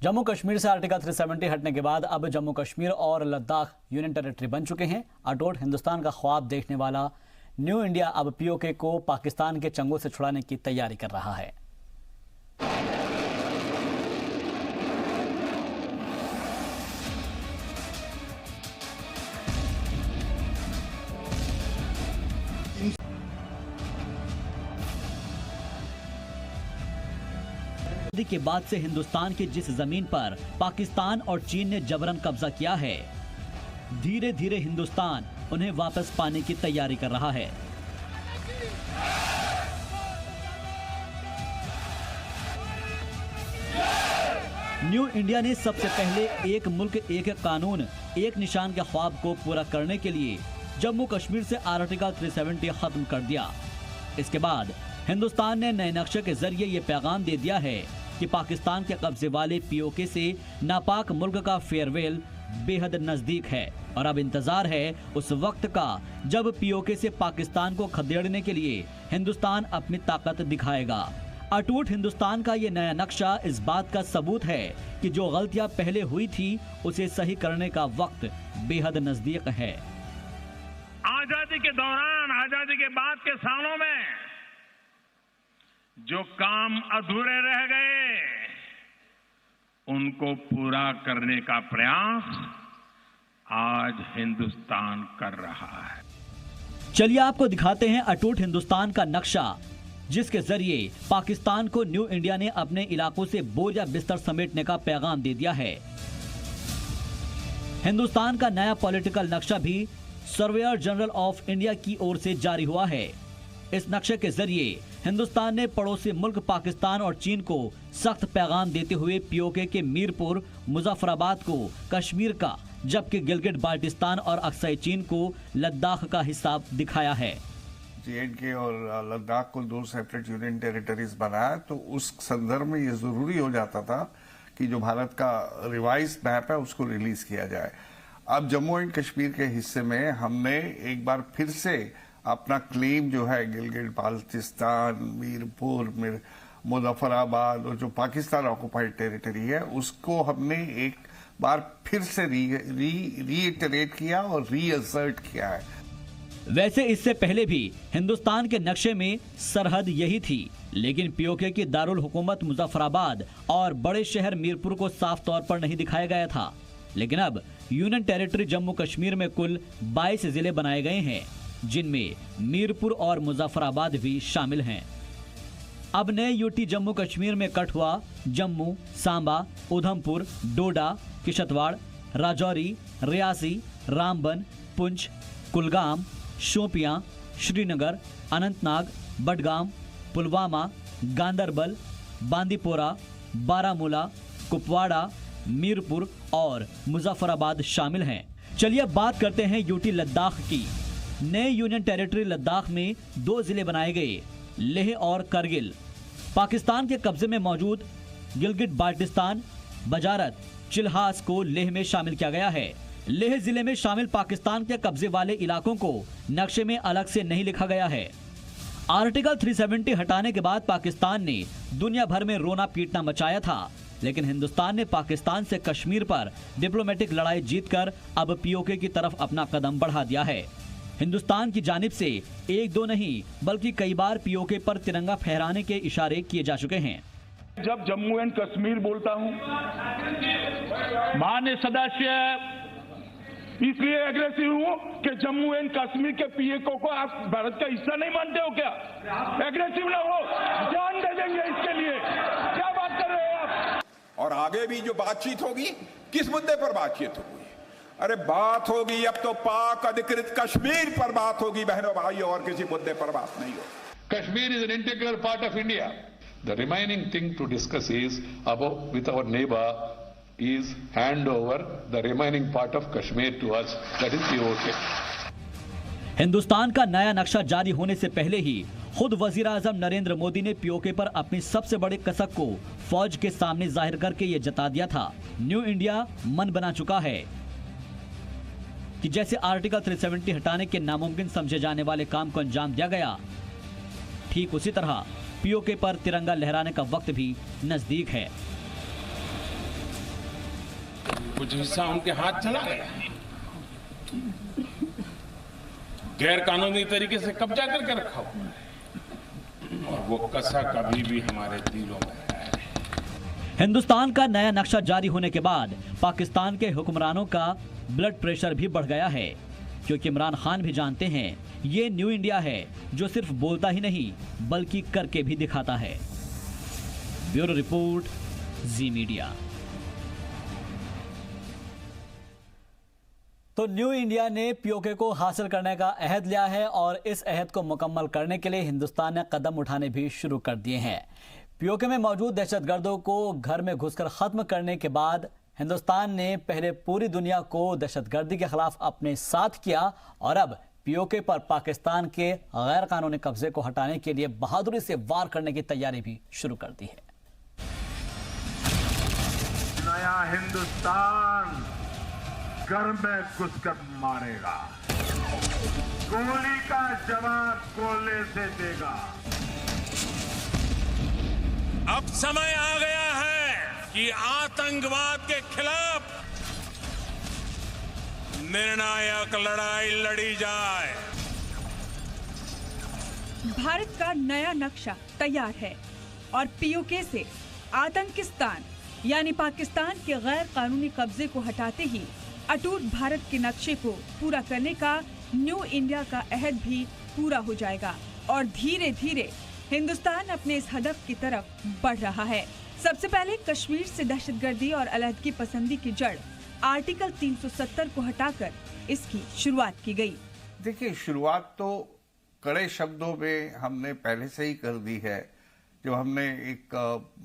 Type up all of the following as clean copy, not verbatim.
जम्मू कश्मीर से आर्टिकल 370 हटने के बाद अब जम्मू कश्मीर और लद्दाख यूनियन टेरिटरी बन चुके हैं। अटूट हिंदुस्तान का ख्वाब देखने वाला न्यू इंडिया अब पीओके को पाकिस्तान के चंगुल से छुड़ाने की तैयारी कर रहा है। के बाद से हिंदुस्तान की जिस जमीन पर पाकिस्तान और चीन ने जबरन कब्जा किया है, धीरे धीरे हिंदुस्तान उन्हें वापस पाने की तैयारी कर रहा है। न्यू इंडिया ने सबसे पहले एक मुल्क एक कानून एक निशान के ख्वाब को पूरा करने के लिए जम्मू कश्मीर से आर्टिकल 370 खत्म कर दिया। इसके बाद हिंदुस्तान ने नए नक्शे के जरिए ये पैगाम दे दिया है कि पाकिस्तान के कब्जे वाले पीओके से नापाक मुल्क का फेयरवेल बेहद नजदीक है और अब इंतजार है उस वक्त का जब पीओके से पाकिस्तान को खदेड़ने के लिए हिंदुस्तान अपनी ताकत दिखाएगा। अटूट हिंदुस्तान का ये नया नक्शा इस बात का सबूत है कि जो गलतियां पहले हुई थी उसे सही करने का वक्त बेहद नजदीक है। आजादी के दौरान, आजादी के बाद के सालों में जो काम अधूरे रह गए उनको पूरा करने का प्रयास आज हिंदुस्तान कर रहा है। चलिए आपको दिखाते हैं अटूट हिंदुस्तान का नक्शा, जिसके जरिए पाकिस्तान को न्यू इंडिया ने अपने इलाकों से बोझ बिस्तर समेटने का पैगाम दे दिया है। हिंदुस्तान का नया पॉलिटिकल नक्शा भी सर्वेयर जनरल ऑफ इंडिया की ओर से जारी हुआ है। इस नक्शे के जरिए हिंदुस्तान ने पड़ोसी मुल्क पाकिस्तान और चीन को सख्त पैगाम देते हुए पीओके के मीरपुर, मुजफ्फराबाद को कश्मीर का, जबकि गिलगिट बाल्टिस्तान और अक्साई चीन को लद्दाख का हिस्सा दिखाया है। JNK और लद्दाख को 2 सेपरेट यूनियन टेरिटरीज बनाया, तो उस संदर्भ में ये जरूरी हो जाता था कि जो भारत का रिवाइज मैप है उसको रिलीज किया जाए। अब जम्मू एंड कश्मीर के हिस्से में हमने एक बार फिर से अपना क्लेम जो है गिलगिट बाल्टिस्तान, मीरपुर, मुजफ्फराबाद और जो पाकिस्तान ऑक्युपाइड टेरिटरी है उसको हमने एक बार फिर से रीइटरेट किया और रीअसर्ट किया है। वैसे इससे पहले भी हिंदुस्तान के नक्शे में सरहद यही थी, लेकिन पीओके की दारुल हुकूमत मुजफ्फराबाद और बड़े शहर मीरपुर को साफ तौर पर नहीं दिखाया गया था। लेकिन अब यूनियन टेरिटरी जम्मू कश्मीर में कुल 22 जिले बनाए गए हैं, जिनमें मीरपुर और मुजफ्फराबाद भी शामिल हैं। अब नए यूटी जम्मू कश्मीर में कठुआ, जम्मू, सांबा, उधमपुर, डोडा, किश्तवाड़, राजौरी, रियासी, रामबन, पुंछ, कुलगाम, शोपियां, श्रीनगर, अनंतनाग, बडगाम, पुलवामा, गांदरबल, बांदीपोरा, बारामूला, कुपवाड़ा, मीरपुर और मुजफ्फराबाद शामिल हैं। चलिए अब बात करते हैं यूटी लद्दाख की। नए यूनियन टेरिटरी लद्दाख में 2 जिले बनाए गए, लेह और करगिल। पाकिस्तान के कब्जे में मौजूद गिलगिट बाल्टिस्तान, बजारत, चिल्हास को लेह में शामिल किया गया है। लेह जिले में शामिल पाकिस्तान के कब्जे वाले इलाकों को नक्शे में अलग से नहीं लिखा गया है। आर्टिकल 370 हटाने के बाद पाकिस्तान ने दुनिया भर में रोना पीटना मचाया था, लेकिन हिंदुस्तान ने पाकिस्तान से कश्मीर पर डिप्लोमेटिक लड़ाई जीतकर अब पीओके की तरफ अपना कदम बढ़ा दिया है। हिंदुस्तान की जानिब से 1-2 नहीं बल्कि कई बार पीओके पर तिरंगा फहराने के इशारे किए जा चुके हैं। जब जम्मू एंड कश्मीर बोलता हूं, माननीय सदस्य इसलिए एग्रेसिव हूं कि जम्मू एंड कश्मीर के पीओके को आप भारत का हिस्सा नहीं मानते हो क्या? एग्रेसिव ना हो, जान दे देंगे इसके लिए। क्या बात कर रहे हो आप? और आगे भी जो बातचीत होगी, किस मुद्दे पर बातचीत होगी? अरे बात होगी अब तो पाक अधिकृत कश्मीर पर बात होगी बहनों भाइयों, और किसी मुद्दे पर बात नहीं होगी। Kashmir is an integral part of India. The remaining thing to discuss is about with our neighbor is hand over the remaining part of Kashmir to us. That is POK. Hindustan का नया नक्शा जारी होने से पहले ही खुद वजीर आजम नरेंद्र मोदी ने पीओके पर अपनी सबसे बड़ी कसक को फौज के सामने जाहिर करके ये जता दिया था। न्यू इंडिया मन बना चुका है कि जैसे आर्टिकल 370 हटाने के नामुमकिन समझे जाने वाले काम को अंजाम दिया गया, ठीक उसी तरह पीओके पर तिरंगा लहराने का वक्त भी नजदीक है। कुछ हिस्सा उनके हाथ चला गया, गैर कानूनी तरीके से कब्जा करके रखा हुआ है, और वो कसा कभी भी हमारे दिलों में है। हिंदुस्तान का नया नक्शा जारी होने के बाद पाकिस्तान के हुक्मरानों का ब्लड प्रेशर भी बढ़ गया है, क्योंकि इमरान खान भी जानते हैं ये न्यू इंडिया है जो सिर्फ बोलता ही नहीं बल्कि करके भी दिखाता है। ब्यूरो रिपोर्ट, जी मीडिया। तो न्यू इंडिया ने पीओके को हासिल करने का अहद लिया है और इस अहद को मुकम्मल करने के लिए हिंदुस्तान ने कदम उठाने भी शुरू कर दिए हैं। पीओके में मौजूद दहशतगर्दों को घर में घुसकर खत्म करने के बाद हिंदुस्तान ने पहले पूरी दुनिया को दहशतगर्दी के खिलाफ अपने साथ किया और अब पीओके पर पाकिस्तान के गैर कानूनी कब्जे को हटाने के लिए बहादुरी से वार करने की तैयारी भी शुरू कर दी है। नया हिंदुस्तान घर में घुसकर मारेगा, गोली का जवाब गोले से देगा। अब समय आ गया है कि आतंकवाद के खिलाफ निर्णायक लड़ाई लड़ी जाए। भारत का नया नक्शा तैयार है और पीओके से आतंकिस्तान यानी पाकिस्तान के गैर कानूनी कब्जे को हटाते ही अटूट भारत के नक्शे को पूरा करने का न्यू इंडिया का अहद भी पूरा हो जाएगा और धीरे धीरे हिंदुस्तान अपने इस हदफ की तरफ बढ़ रहा है। सबसे पहले कश्मीर से दहशतगर्दी और अलहदगी पसंदी की जड़ आर्टिकल 370 को हटाकर इसकी शुरुआत की गई। देखिए, शुरुआत तो कड़े शब्दों में हमने पहले से ही कर दी है। जो हमने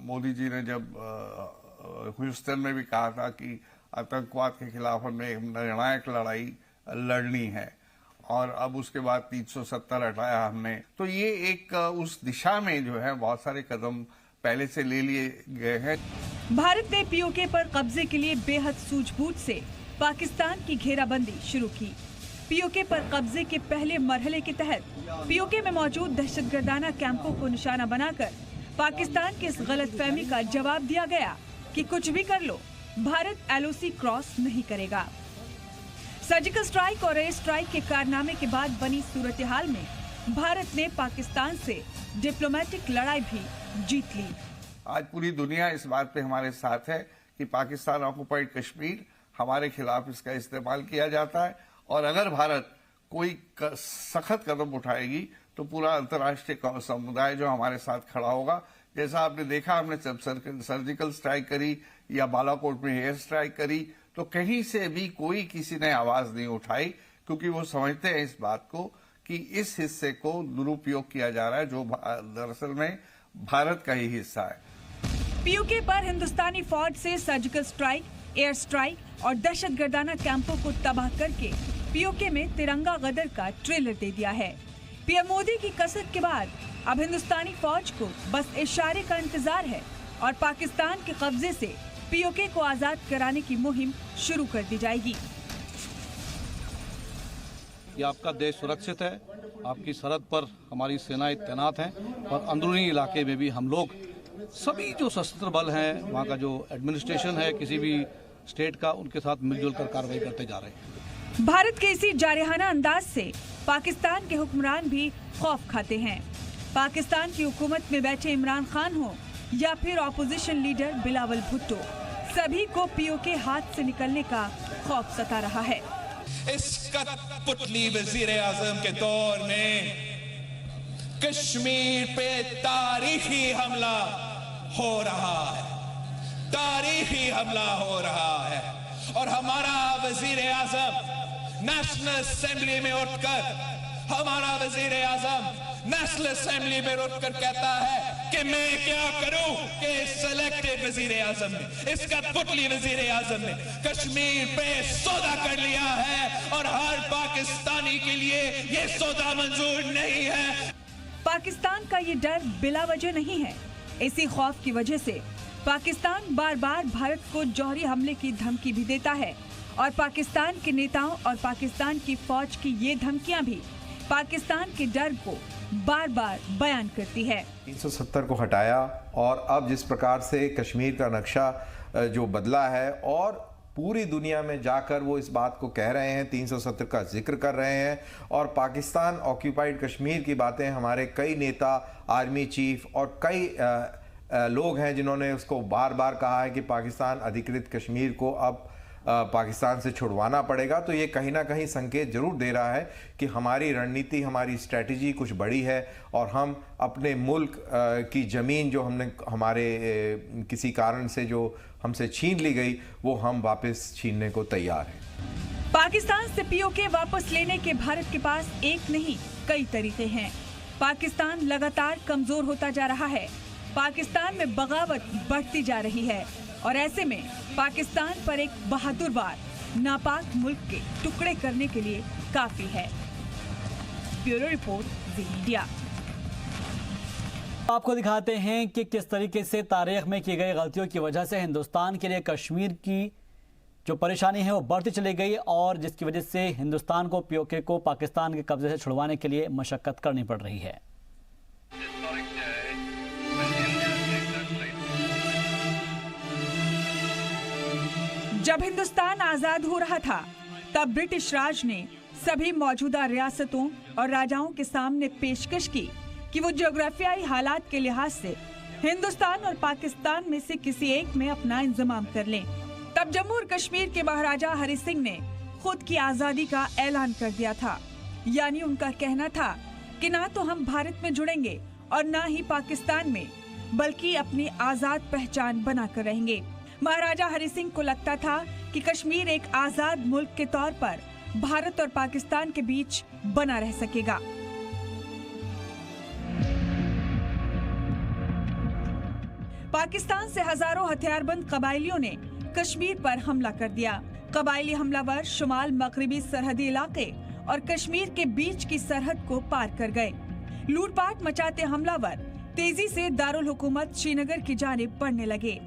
मोदी जी ने जब ह्यूस्टन में भी कहा था कि आतंकवाद के खिलाफ हमें निर्णायक लड़ाई लड़नी है, और अब उसके बाद 370 हटाया हमने, तो ये एक उस दिशा में जो है बहुत सारे कदम पहले से ले लिए गए हैं। भारत ने पीओके पर कब्जे के लिए बेहद सूझबूझ से पाकिस्तान की घेराबंदी शुरू की। पीओके पर कब्जे के पहले मरहले के तहत पीओके में मौजूद दहशतगर्दाना कैंपों को निशाना बनाकर पाकिस्तान की इस गलतफहमी का जवाब दिया गया कि कुछ भी कर लो, भारत एलओसी क्रॉस नहीं करेगा। सर्जिकल स्ट्राइक और एयर स्ट्राइक के कारनामे के बाद बनी सूरत हाल में भारत ने पाकिस्तान से डिप्लोमेटिक लड़ाई भी जीत ली। आज पूरी दुनिया इस बात पे हमारे साथ है कि पाकिस्तान ऑक्युपाइड कश्मीर हमारे खिलाफ इसका इस्तेमाल किया जाता है, और अगर भारत कोई सख्त कदम उठाएगी तो पूरा अंतर्राष्ट्रीय समुदाय जो हमारे साथ खड़ा होगा। जैसा आपने देखा, हमने जब सर्जिकल स्ट्राइक करी या बालाकोट में एयर स्ट्राइक करी तो कहीं से भी कोई किसी ने आवाज नहीं उठाई, क्योंकि वो समझते हैं इस बात को कि इस हिस्से को दुरुपयोग किया जा रहा है, जो दरअसल में भारत का ही हिस्सा है। पीओके पर हिंदुस्तानी फौज से सर्जिकल स्ट्राइक, एयर स्ट्राइक और दहशतगर्दाना कैंपों को तबाह करके पीओके में तिरंगा गदर का ट्रेलर दे दिया है। पीएम मोदी की कसरत के बाद अब हिंदुस्तानी फौज को बस इशारे का इंतजार है और पाकिस्तान के कब्जे से पीओके को आजाद कराने की मुहिम शुरू कर दी जाएगी। ये आपका देश सुरक्षित है, आपकी सरहद पर हमारी सेनाएं तैनात हैं, और अंदरूनी इलाके में भी हम लोग सभी जो सशस्त्र बल हैं, वहाँ का जो एडमिनिस्ट्रेशन है किसी भी स्टेट का, उनके साथ मिलजुल कर कार्रवाई करते जा रहे हैं। भारत के इसी जारहाना अंदाज से पाकिस्तान के हुक्मरान भी खौफ खाते हैं। पाकिस्तान की हुकूमत में बैठे इमरान खान हो या फिर ऑपोजिशन लीडर बिलावल भुट्टो, सभी को पीओके हाथ से निकलने का खौफ सता रहा है। इस कठपुतली वजीर आजम के दौर में कश्मीर पे तारीखी हमला हो रहा है, तारीखी हमला हो रहा है, और हमारा वजीर आजम नेशनल असेंबली में उठकर, हमारा वजीर आजम नेशनल असेंबली में उठकर कहता है कि मैं क्या करूं कि सिलेक्टेड वजीर आजम ने, इस कठपुतली वजीर आजम ने कश्मीर पे सौदा कर लिया है और हर पाकिस्तानी के लिए ये सौदा मंजूर नहीं है। पाकिस्तान का ये डर बिला वजह नहीं है। इसी खौफ की वजह से पाकिस्तान बार बार भारत को जौहरी हमले की धमकी भी देता है, और पाकिस्तान के नेताओं और पाकिस्तान की फौज की ये धमकियां भी पाकिस्तान के डर को बार बार बयान करती है। 370 को हटाया और अब जिस प्रकार से कश्मीर का नक्शा जो बदला है और पूरी दुनिया में जाकर वो इस बात को कह रहे हैं, 370 का जिक्र कर रहे हैं, और पाकिस्तान ऑक्यूपाइड कश्मीर की बातें हमारे कई नेता, आर्मी चीफ और कई लोग हैं जिन्होंने उसको बार बार कहा है कि पाकिस्तान अधिकृत कश्मीर को अब पाकिस्तान से छुड़वाना पड़ेगा। तो ये कहीं ना कहीं संकेत जरूर दे रहा है कि हमारी रणनीति, हमारी स्ट्रैटेजी कुछ बड़ी है और हम अपने मुल्क की ज़मीन जो हमने हमारे किसी कारण से जो हमसे छीन ली गई, वो हम वापस छीनने को तैयार हैं। पाकिस्तान से पीओके वापस लेने के भारत के पास एक नहीं कई तरीके हैं। पाकिस्तान लगातार कमजोर होता जा रहा है, पाकिस्तान में बगावत बढ़ती जा रही है और ऐसे में पाकिस्तान पर एक बहादुर वार नापाक मुल्क के टुकड़े करने के लिए काफी है। ब्यूरो रिपोर्ट, ज़ी मीडिया। आपको दिखाते हैं कि किस तरीके से तारीख में की गई गलतियों की वजह से हिंदुस्तान के लिए कश्मीर की जो परेशानी है वो बढ़ती चली गई और जिसकी वजह से हिंदुस्तान को पीओके को पाकिस्तान के कब्जे से छुड़वाने के लिए मशक्कत करनी पड़ रही है। जब हिंदुस्तान आजाद हो रहा था तब ब्रिटिश राज ने सभी मौजूदा रियासतों और राजाओं के सामने पेशकश की कि वो ज्योग्राफियाई हालात के लिहाज से हिंदुस्तान और पाकिस्तान में से किसी एक में अपना इंतजाम कर लें। तब जम्मू और कश्मीर के महाराजा हरि सिंह ने खुद की आजादी का ऐलान कर दिया था। यानी उनका कहना था कि ना तो हम भारत में जुड़ेंगे और ना ही पाकिस्तान में, बल्कि अपनी आजाद पहचान बनाकर रहेंगे। महाराजा हरि सिंह को लगता था कि कश्मीर एक आजाद मुल्क के तौर पर भारत और पाकिस्तान के बीच बना रह सकेगा। पाकिस्तान से हजारों हथियारबंद कबायलियों ने कश्मीर पर हमला कर दिया। कबायली हमलावर शुमाल मगरिबी सरहदी इलाके और कश्मीर के बीच की सरहद को पार कर गए। लूटपाट मचाते हमलावर तेजी से दारुल हुकूमत श्रीनगर की जानिब बढ़ने लगे।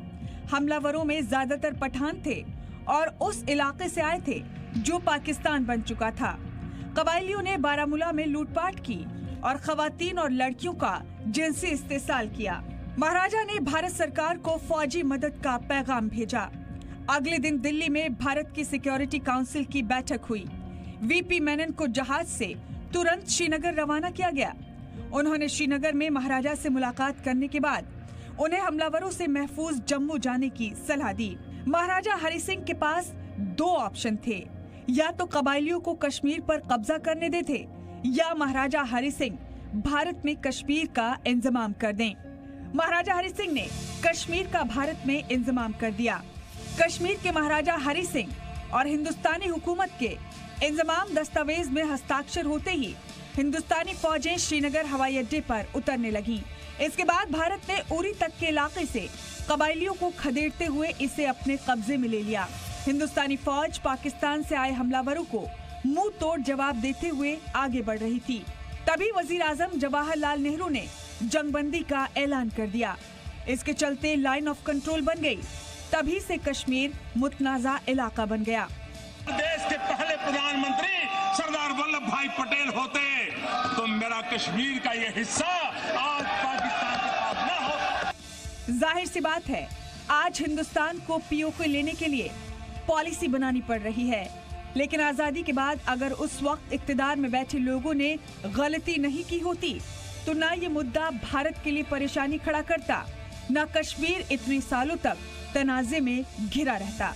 हमलावरों में ज्यादातर पठान थे और उस इलाके से आए थे जो पाकिस्तान बन चुका था। कबायलियों ने बारामूला में लूटपाट की और खवातीन और लड़कियों का जिनसी इस्तेसाल किया। महाराजा ने भारत सरकार को फौजी मदद का पैगाम भेजा। अगले दिन दिल्ली में भारत की सिक्योरिटी काउंसिल की बैठक हुई। वीपी मेनन को जहाज से तुरंत श्रीनगर रवाना किया गया। उन्होंने श्रीनगर में महाराजा से मुलाकात करने के बाद उन्हें हमलावरों से महफूज जम्मू जाने की सलाह दी। महाराजा हरि सिंह के पास दो ऑप्शन थे, या तो कबायलियों को कश्मीर पर कब्जा करने देते या महाराजा हरि सिंह भारत में कश्मीर का इंतजाम कर दें। महाराजा हरि सिंह ने कश्मीर का भारत में इंतजाम कर दिया। कश्मीर के महाराजा हरि सिंह और हिंदुस्तानी हुकूमत के इंतजाम दस्तावेज में हस्ताक्षर होते ही हिंदुस्तानी फौजें श्रीनगर हवाई अड्डे पर उतरने लगी। इसके बाद भारत ने उरी तक के इलाके से कबायलियों को खदेड़ते हुए इसे अपने कब्जे में ले लिया। हिंदुस्तानी फौज पाकिस्तान से आए हमलावरों को मुंह तोड़ जवाब देते हुए आगे बढ़ रही थी। तभी वजीर आजम जवाहरलाल नेहरू ने जंगबंदी का ऐलान कर दिया। इसके चलते लाइन ऑफ कंट्रोल बन गई। तभी से कश्मीर मुतनाज़ा इलाका बन गया। देश के पहले प्रधानमंत्री सरदार वल्लभ भाई पटेल होते तो मेरा कश्मीर का ये हिस्सा आज पाकिस्तान के पास न होता। जाहिर सी बात है, आज हिंदुस्तान को पीओके लेने के लिए पॉलिसी बनानी पड़ रही है। लेकिन आजादी के बाद अगर उस वक्त इक्तिदार में बैठे लोगों ने गलती नहीं की होती तो ना ये मुद्दा भारत के लिए परेशानी खड़ा करता, ना कश्मीर इतने सालों तक तनाज़े में घिरा रहता।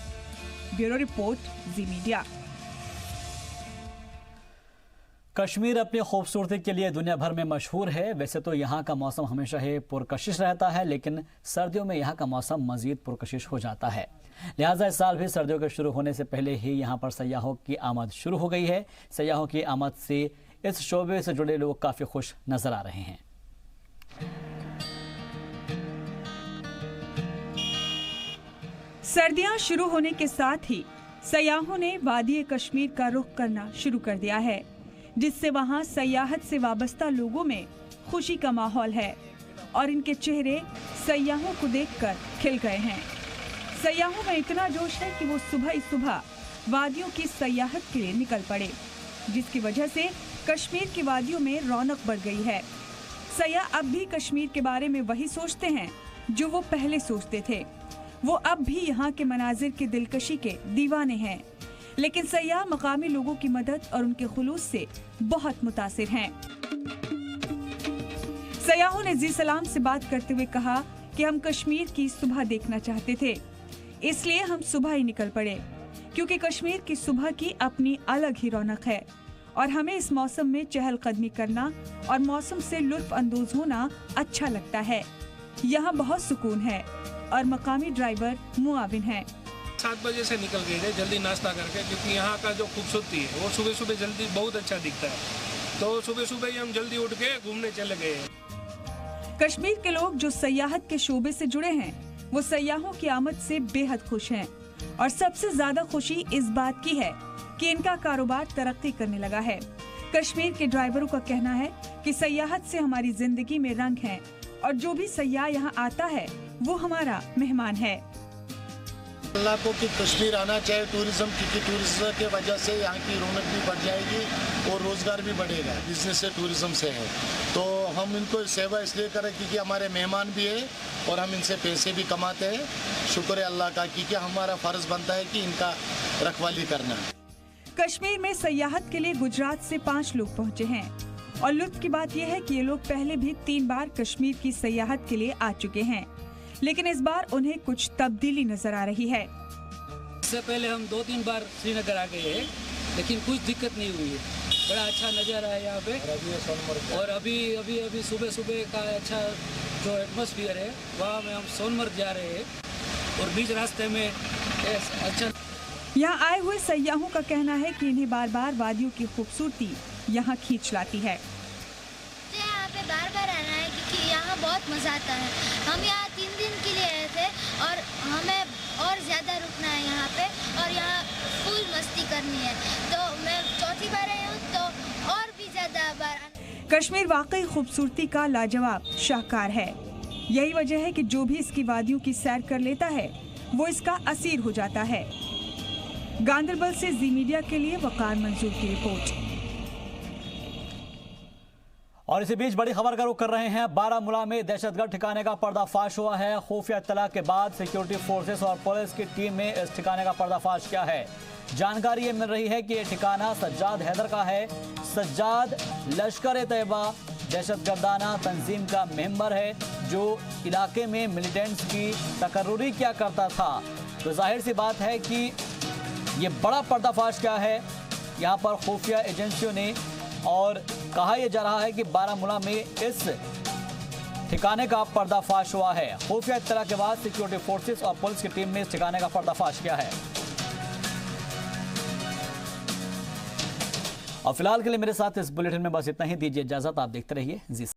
ब्यूरो रिपोर्ट, ज़ी मीडिया। कश्मीर अपनी खूबसूरती के लिए दुनिया भर में मशहूर है। वैसे तो यहाँ का मौसम हमेशा ही पुरकशिश रहता है, लेकिन सर्दियों में यहाँ का मौसम मजीद पुरकशिश हो जाता है। लिहाजा इस साल भी सर्दियों के शुरू होने से पहले ही यहाँ पर सयाहों की आमद शुरू हो गई है। सयाहों की आमद से इस शोबे से जुड़े लोग काफ़ी खुश नजर आ रहे हैं। सर्दियां शुरू होने के साथ ही सयाहों ने वादी कश्मीर का रुख करना शुरू कर दिया है, जिससे वहां सयाहत से वाबस्ता लोगों में खुशी का माहौल है और इनके चेहरे सयाहों को देखकर खिल गए हैं। सयाहों में इतना जोश है कि वो सुबह ही सुबह वादियों की सयाहत के लिए निकल पड़े, जिसकी वजह से कश्मीर की वादियों में रौनक बढ़ गई है। सयाह अब भी कश्मीर के बारे में वही सोचते हैं जो वो पहले सोचते थे। वो अब भी यहाँ के मनाजिर के दिलकशी के दीवाने हैं, लेकिन सयाह मकामी लोगों की मदद और उनके खुलूस से बहुत मुतासिर हैं। सयाहों ने जी सलाम से बात करते हुए कहा कि हम कश्मीर की सुबह देखना चाहते थे, इसलिए हम सुबह ही निकल पड़े, क्योंकि कश्मीर की सुबह की अपनी अलग ही रौनक है और हमें इस मौसम में चहलकदमी करना और मौसम से लुत्फ अंदोज होना अच्छा लगता है। यहाँ बहुत सुकून है और मकामी ड्राइवर मुआविन है। 7 बजे से निकल गए थे जल्दी नाश्ता करके, क्योंकि यहाँ का जो खूबसूरती है वो सुबह सुबह जल्दी बहुत अच्छा दिखता है, तो सुबह सुबह ही हम जल्दी उठ के घूमने चले गए। कश्मीर के लोग जो सयाहत के शोबे से जुड़े हैं, वो सयाहों की आमद से बेहद खुश हैं और सबसे ज्यादा खुशी इस बात की है कि इनका कारोबार तरक्की करने लगा है। कश्मीर के ड्राइवरों का कहना है कि सयाहत से हमारी जिंदगी में रंग है और जो भी सयाह यहाँ आता है वो हमारा मेहमान है। अल्लाह को कि कश्मीर आना चाहिए टूरिज्म, क्योंकि टूरिज्म के वजह से यहाँ की रौनक भी बढ़ जाएगी और रोजगार भी बढ़ेगा। बिजनेस से टूरिज्म से है, तो हम इनको सेवा इसलिए करें क्योंकि हमारे मेहमान भी है और हम इनसे पैसे भी कमाते हैं। शुक्र है अल्लाह का, क्योंकि हमारा फर्ज बनता है कि इनका रखवाली करना। कश्मीर में सयाहत के लिए गुजरात से 5 लोग पहुँचे हैं और लुत्फ की बात यह है कि ये लोग पहले भी 3 बार कश्मीर की सयाहत के लिए आ चुके हैं, लेकिन इस बार उन्हें कुछ तब्दीली नजर आ रही है। इससे पहले हम 2-3 बार श्रीनगर आ गए हैं, लेकिन कुछ दिक्कत नहीं हुई है। बड़ा अच्छा नज़ारा है यहाँ पे। और अभी सुबह सुबह का अच्छा जो एटमॉस्फेयर है, वहाँ में हम सोनमर्ग जा रहे हैं और बीच रास्ते में अच्छा। यहाँ आए हुए सयाहों का कहना है कि इन्हें बार बार वादियों की खूबसूरती यहाँ खींच लाती है। यहाँ पे बार बार आना है क्योंकि यहाँ बहुत मजा आता है। हम यहाँ 3 दिन के लिए आए थे और हमें और ज्यादा रुकना है यहाँ पे और यहाँ फुल मस्ती करनी है, तो मैं 4थी बार आई हूँ तो और भी ज्यादा बार। कश्मीर वाकई खूबसूरती का लाजवाब शाहकार है। यही वजह है कि जो भी इसकी वादियों की सैर कर लेता है वो इसका असीर हो जाता है। गांदरबल से जी मीडिया के लिए वकार मंसूर की रिपोर्ट। और इसी बीच बड़ी खबर का रुख कर रहे हैं। बारामूला में दहशतगर्द ठिकाने का पर्दाफाश हुआ है। खुफिया इत्तला के बाद सिक्योरिटी फोर्सेस और पुलिस की टीम में इस ठिकाने का पर्दाफाश किया है। जानकारी ये मिल रही है कि ये ठिकाना सज्जाद हैदर का है। सज्जाद लश्कर-ए-तैयबा दहशतगर्दाना तंजीम का मेंबर है जो इलाके में मिलिटेंट्स की तकर्रुरी किया करता था। तो जाहिर सी बात है कि ये बड़ा पर्दाफाश क्या है यहाँ पर खुफिया एजेंसियों ने, और कहा यह जा रहा है कि बारामूला में इस ठिकाने का पर्दाफाश हुआ है। खुफिया इत्तला के बाद सिक्योरिटी फोर्सेस और पुलिस की टीम ने इस ठिकाने का पर्दाफाश किया है। और फिलहाल के लिए मेरे साथ इस बुलेटिन में बस इतना ही। दीजिए इजाजत, आप देखते रहिए जी।